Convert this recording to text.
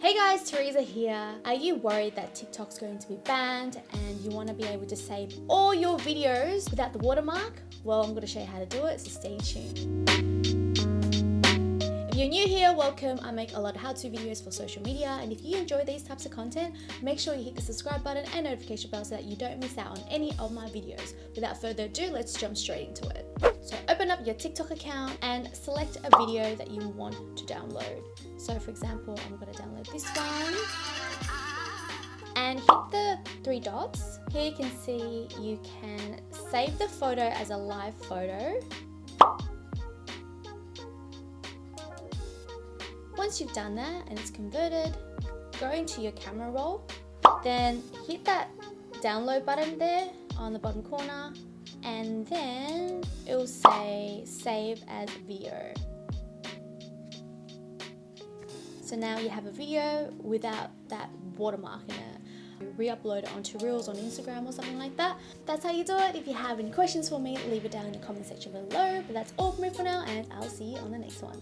Hey guys, Teresa here. Are you worried that TikTok's going to be banned and you want to be able to save all your videos without the watermark? Well, I'm going to show you how to do it, so stay tuned. If you're new here, welcome. I make a lot of how-to videos for social media, and if you enjoy these types of content, make sure you hit the subscribe button and notification bell so that you don't miss out on any of my videos. Without further ado, let's jump straight into it. So open up your TikTok account and select a video that you want to download. So for example, I'm going to download this one and hit the three dots. Here you can see you can save the photo as a live photo. Once you've done that and it's converted, go into your camera roll, then hit that download button there on the bottom corner, and then it will say save as video. So now you have a video without that watermark in it. Re-upload it onto Reels on Instagram or something like that. That's how you do it. If you have any questions for me, leave it down in the comment section below. But that's all from me for now, and I'll see you on the next one.